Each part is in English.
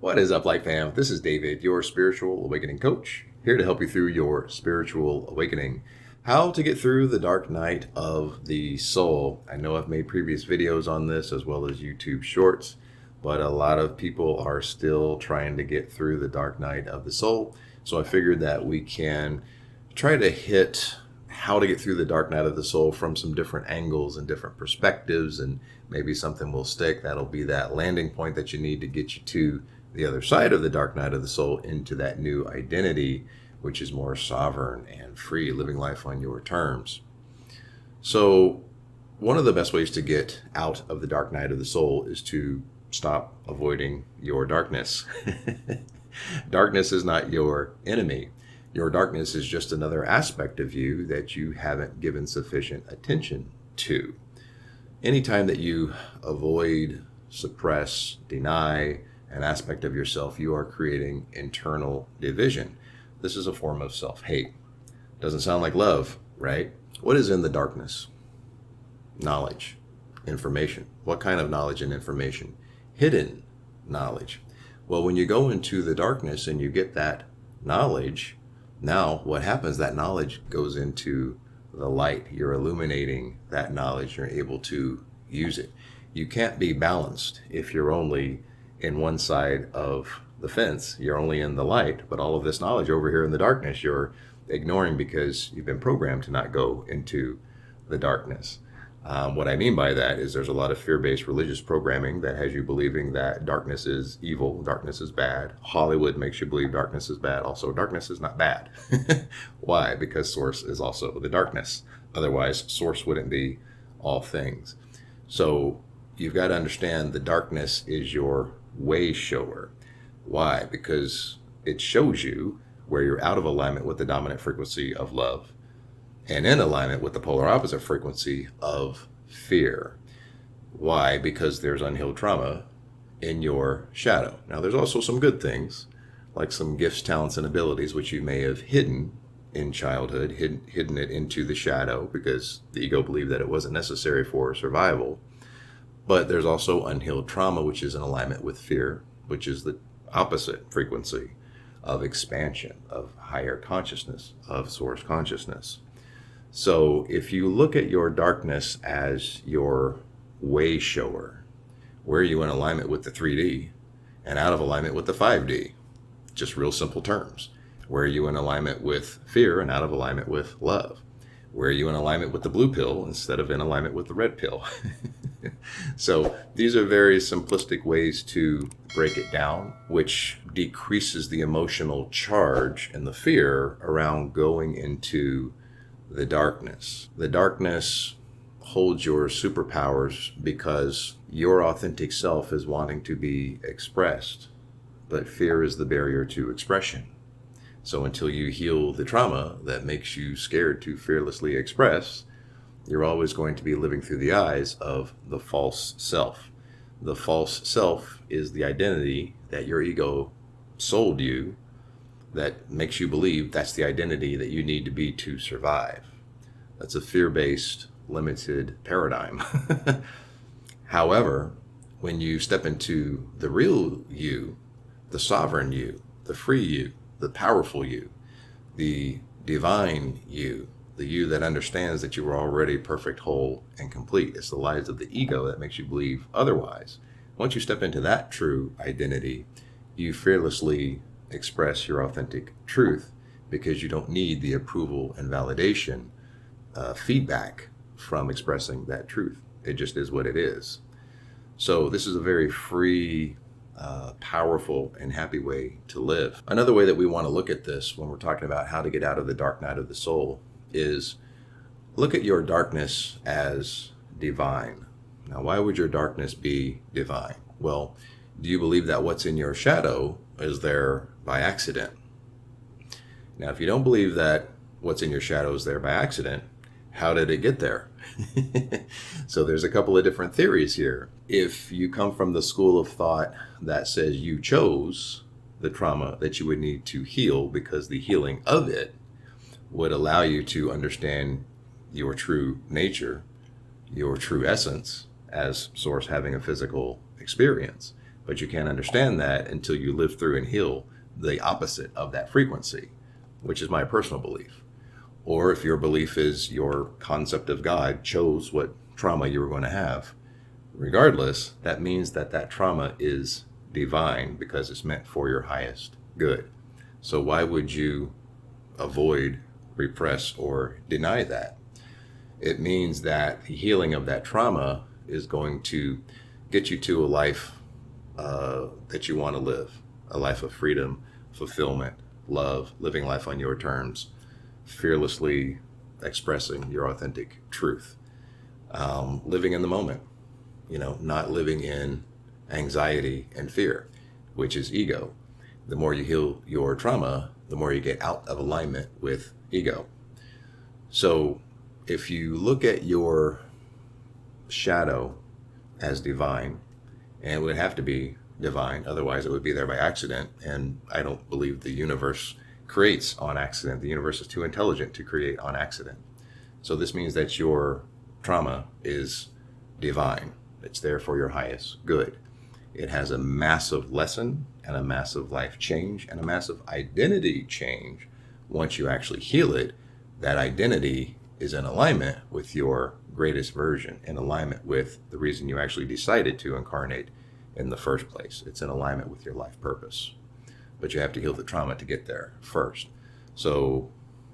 What is up, Light Fam? This is David, your spiritual awakening coach, here to help you through your spiritual awakening. How to get through the dark night of the soul. I know I've made previous videos on this as well as YouTube shorts, but a lot of people are still trying to get through the dark night of the soul. So I figured that we can try to hit how to get through the dark night of the soul from some different angles and different perspectives, and maybe something will stick. That'll be that landing point that you need to get you to the other side of the dark night of the soul, into that new identity, which is more sovereign and free, living life on your terms. So one of the best ways to get out of the dark night of the soul is to stop avoiding your darkness. Darkness is not your enemy. Your darkness is just another aspect of you that you haven't given sufficient attention to. Anytime that you avoid, suppress, deny an aspect of yourself, you are creating internal division. This is a form of self-hate. Doesn't sound like love, right? What is in the darkness? Knowledge, information. What kind of knowledge and information? Hidden knowledge. Well, when you go into the darkness and you get that knowledge, now what happens? That knowledge goes into the light. You're illuminating that knowledge. You're able to use it. You can't be balanced if you're only in one side of the fence. You're only in the light, but all of this knowledge over here in the darkness, you're ignoring because you've been programmed to not go into the darkness. What I mean by that is there's a lot of fear-based religious programming that has you believing that darkness is evil, darkness is bad. Hollywood makes you believe darkness is bad. Also, darkness is not bad. Why? Because source is also the darkness. Otherwise, source wouldn't be all things. So you've got to understand the darkness is your way shower. Why? Because it shows you where you're out of alignment with the dominant frequency of love and in alignment with the polar opposite frequency of fear. Why? Because there's unhealed trauma in your shadow. Now, there's also some good things, like some gifts, talents, and abilities, which you may have hidden in childhood, hidden it into the shadow because the ego believed that it wasn't necessary for survival. But there's also unhealed trauma, which is in alignment with fear, which is the opposite frequency of expansion, of higher consciousness, of source consciousness. So if you look at your darkness as your way shower, where are you in alignment with the 3D and out of alignment with the 5D? Just real simple terms. Where are you in alignment with fear and out of alignment with love? Where are you in alignment with the blue pill instead of in alignment with the red pill? So these are very simplistic ways to break it down, which decreases the emotional charge and the fear around going into the darkness. The darkness holds your superpowers because your authentic self is wanting to be expressed, but fear is the barrier to expression. So until you heal the trauma that makes you scared to fearlessly express, you're always going to be living through the eyes of the false self. The false self is the identity that your ego sold you that makes you believe that's the identity that you need to be to survive. That's a fear-based, limited paradigm. However, when you step into the real you, the sovereign you, the free you, the powerful you, the divine you, the you that understands that you are already perfect, whole, and complete. It's the lies of the ego that makes you believe otherwise. Once you step into that true identity, you fearlessly express your authentic truth because you don't need the approval and validation, feedback from expressing that truth. It just is what it is. So this is a very free, powerful, and happy way to live. Another way that we want to look at this when we're talking about how to get out of the dark night of the soul is look at your darkness as divine. Now, why would your darkness be divine? Well, do you believe that what's in your shadow is there by accident? Now, if you don't believe that what's in your shadow is there by accident, how did it get there? So there's a couple of different theories here. If you come from the school of thought that says you chose the trauma that you would need to heal because the healing of it would allow you to understand your true nature, your true essence as source having a physical experience, But you can't understand that until you live through and heal the opposite of that frequency, which is my personal belief. Or if your belief is your concept of God chose what trauma you were going to have, regardless, that means that that trauma is divine because it's meant for your highest good. So why would you avoid, repress, or deny that? It means that the healing of that trauma is going to get you to a life that you want to live, a life of freedom, fulfillment, love, living life on your terms, fearlessly expressing your authentic truth, living in the moment, not living in anxiety and fear, which is ego. The more you heal your trauma, the more you get out of alignment with ego. So if you look at your shadow as divine, and it would have to be divine, otherwise it would be there by accident, and I don't believe the universe creates on accident. The universe is too intelligent to create on accident. So this means that your trauma is divine. It's there for your highest good. It has a massive lesson and a massive life change and a massive identity change. Once you actually heal it, that identity is in alignment with your greatest version, in alignment with the reason you actually decided to incarnate in the first place. It's in alignment with your life purpose. But you have to heal the trauma to get there first. So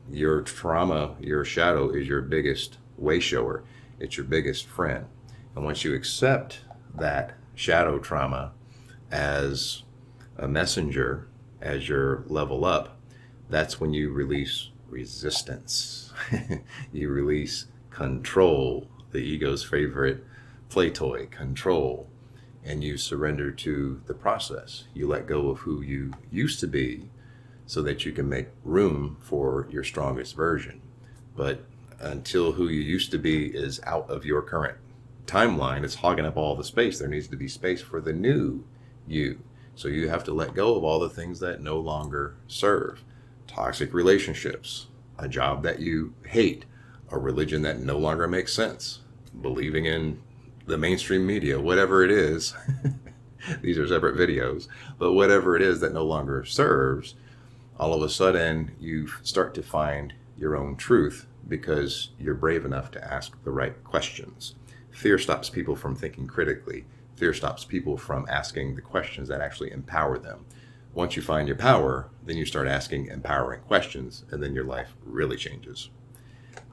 your trauma, your shadow, is your biggest way shower. It's your biggest friend. And once you accept that shadow trauma as a messenger, as your level up, that's when you release resistance. You release control, the ego's favorite play toy, control. And you surrender to the process. You let go of who you used to be so that you can make room for your strongest version. But until who you used to be is out of your current timeline, it's hogging up all the space. There needs to be space for the new you. So you have to let go of all the things that no longer serve. Toxic relationships, a job that you hate, a religion that no longer makes sense, believing in the mainstream media, whatever it is. These are separate videos, but whatever it is that no longer serves, all of a sudden you start to find your own truth because you're brave enough to ask the right questions. Fear stops people from thinking critically. Fear stops people from asking the questions that actually empower them. Once you find your power, then you start asking empowering questions, and then your life really changes.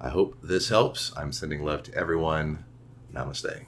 I hope this helps. I'm sending love to everyone. Namaste.